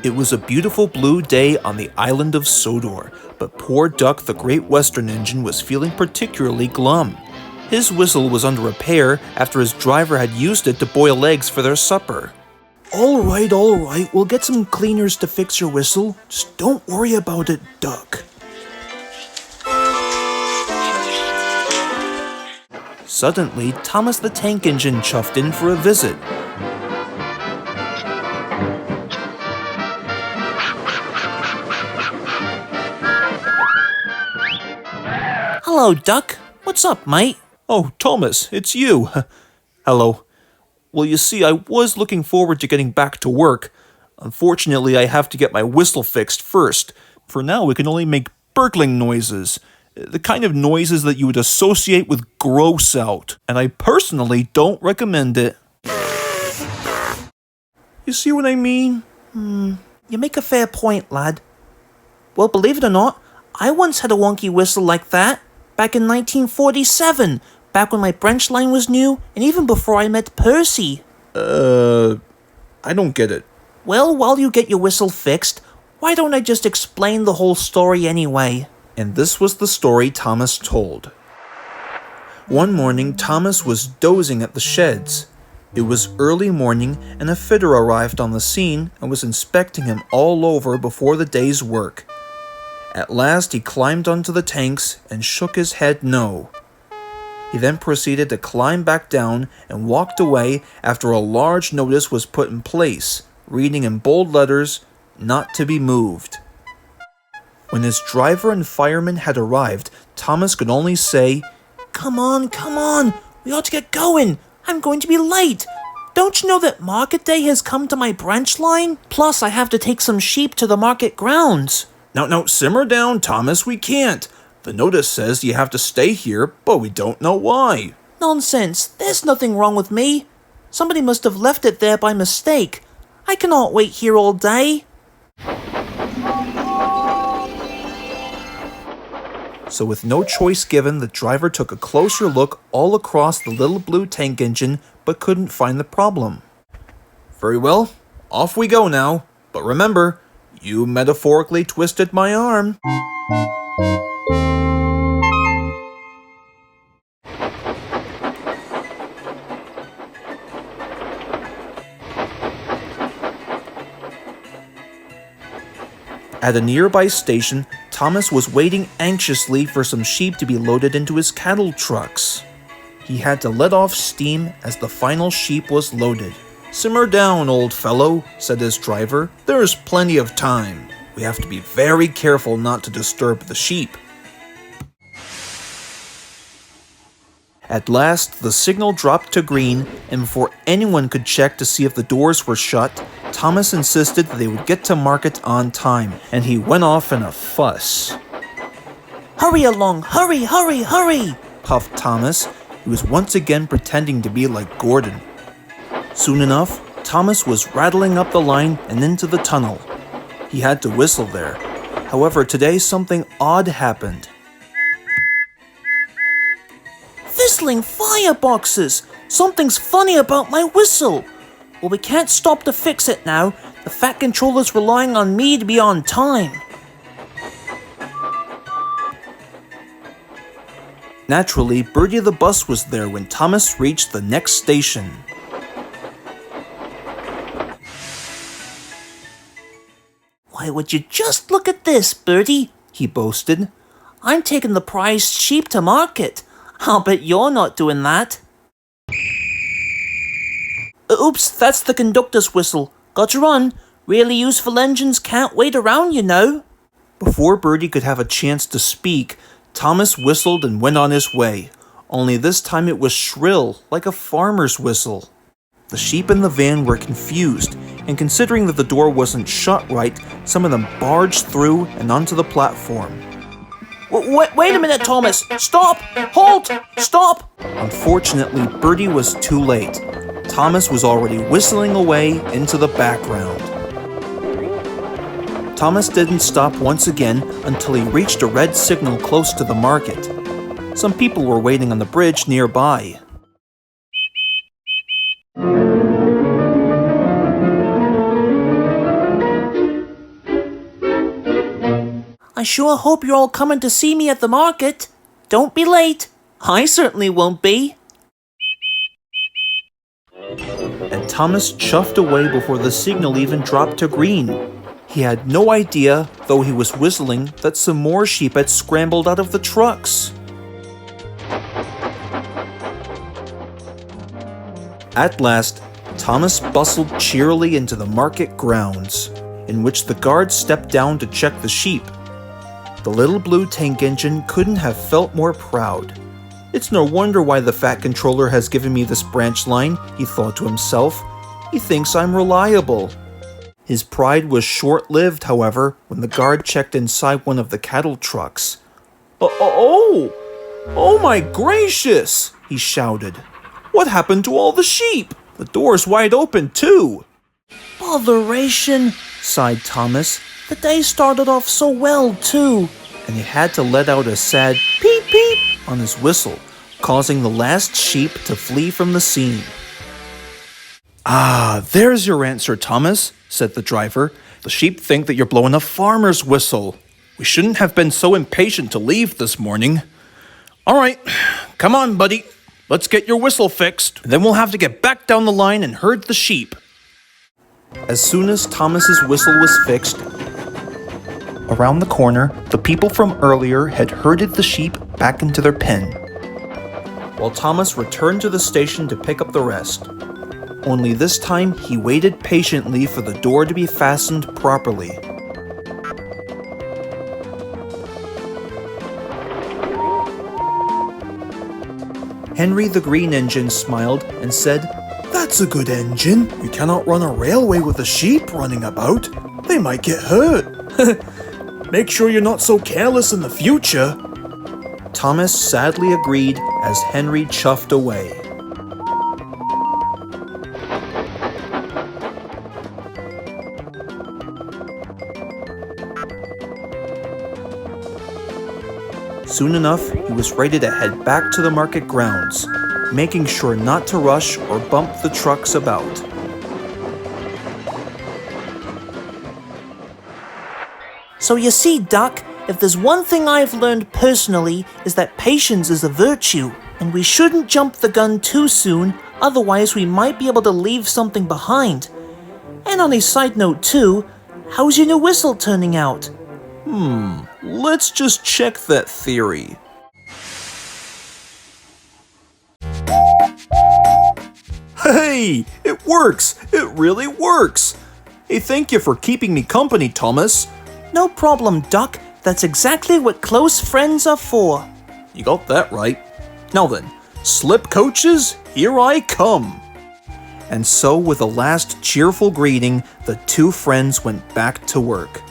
It was a beautiful blue day on the island of Sodor, but poor Duck the Great Western Engine was feeling particularly glum. His whistle was under repair after his driver had used it to boil eggs for their supper. All right, we'll get some cleaners to fix your whistle. Just don't worry about it, Duck. Suddenly, Thomas the Tank Engine chuffed in for a visit. Hello, Duck. What's up, mate? Oh, Thomas, it's you. Hello. Well, you see, I was looking forward to getting back to work. Unfortunately, I have to get my whistle fixed first. For now, we can only make burgling noises. The kind of noises that you would associate with gross out. And I personally don't recommend it. You see what I mean? You make a fair point, lad. Well, believe it or not, I once had a wonky whistle like that. Back in 1947. Back when my branch line was new, and even before I met Percy. I don't get it. Well, while you get your whistle fixed, why don't I just explain the whole story anyway? And this was the story Thomas told. One morning, Thomas was dozing at the sheds. It was early morning, and a fitter arrived on the scene and was inspecting him all over before the day's work. At last, he climbed onto the tanks and shook his head no. He then proceeded to climb back down and walked away after a large notice was put in place, reading in bold letters, "Not to be moved." When his driver and fireman had arrived, Thomas could only say, Come on, we ought to get going. I'm going to be late. Don't you know that market day has come to my branch line? Plus, I have to take some sheep to the market grounds. No, simmer down, Thomas, we can't. The notice says you have to stay here, but we don't know why. Nonsense, there's nothing wrong with me. Somebody must have left it there by mistake. I cannot wait here all day. So with no choice given, the driver took a closer look all across the little blue tank engine, but couldn't find the problem. Very well, off we go now. But remember, you metaphorically twisted my arm. At a nearby station, Thomas was waiting anxiously for some sheep to be loaded into his cattle trucks. He had to let off steam as the final sheep was loaded. Simmer down, old fellow, said his driver. There's plenty of time. We have to be very careful not to disturb the sheep. At last, the signal dropped to green, and before anyone could check to see if the doors were shut, Thomas insisted that they would get to market on time, and he went off in a fuss. Hurry along, hurry, puffed Thomas, who was once again pretending to be like Gordon. Soon enough, Thomas was rattling up the line and into the tunnel. He had to whistle there. However, today something odd happened. Whistling fireboxes! Something's funny about my whistle! Well, we can't stop to fix it now. The Fat Controller's relying on me to be on time. Naturally, Birdie the bus was there when Thomas reached the next station. Why, would you just look at this, Birdie, he boasted. I'm taking the prized sheep to market. I'll bet you're not doing that. Oops, that's the conductor's whistle. Got to run. Really useful engines can't wait around, you know. Before Birdie could have a chance to speak, Thomas whistled and went on his way. Only this time it was shrill, like a farmer's whistle. The sheep in the van were confused, and considering that the door wasn't shut right, some of them barged through and onto the platform. Wait a minute, Thomas! Stop! Halt! Stop! Unfortunately, Birdie was too late. Thomas was already whistling away into the background. Thomas didn't stop once again until he reached a red signal close to the market. Some people were waiting on the bridge nearby. I sure hope you're all coming to see me at the market. Don't be late. I certainly won't be. And Thomas chuffed away before the signal even dropped to green. He had no idea, though he was whistling, that some more sheep had scrambled out of the trucks. At last, Thomas bustled cheerily into the market grounds, in which the guard stepped down to check the sheep. The little blue tank engine couldn't have felt more proud. It's no wonder why the Fat Controller has given me this branch line, he thought to himself. He thinks I'm reliable. His pride was short-lived, however, when the guard checked inside one of the cattle trucks. Oh my gracious, he shouted. What happened to all the sheep? The door's wide open, too. Botheration, sighed Thomas. The day started off so well, too. And he had to let out a sad peep peep on his whistle, causing the last sheep to flee from the scene. Ah, there's your answer, Thomas, said the driver. The sheep think that you're blowing a farmer's whistle. We shouldn't have been so impatient to leave this morning. All right, come on, buddy. Let's get your whistle fixed. Then we'll have to get back down the line and herd the sheep. As soon as Thomas's whistle was fixed, around the corner, the people from earlier had herded the sheep back into their pen, while Thomas returned to the station to pick up the rest. Only this time, he waited patiently for the door to be fastened properly. Henry the Green Engine smiled and said, "That's a good engine. You cannot run a railway with the sheep running about. They might get hurt. Make sure you're not so careless in the future." Thomas sadly agreed as Henry chuffed away. Soon enough, he was ready to head back to the market grounds, making sure not to rush or bump the trucks about. So you see, Duck, if there's one thing I've learned personally is that patience is a virtue, and we shouldn't jump the gun too soon, otherwise we might be able to leave something behind. And on a side note too, how's your new whistle turning out? Let's just check that theory. Hey, it works! It really works! Hey, thank you for keeping me company, Thomas. No problem, Duck. That's exactly what close friends are for. You got that right. Now then, slip coaches, here I come. And so, with a last cheerful greeting, the two friends went back to work.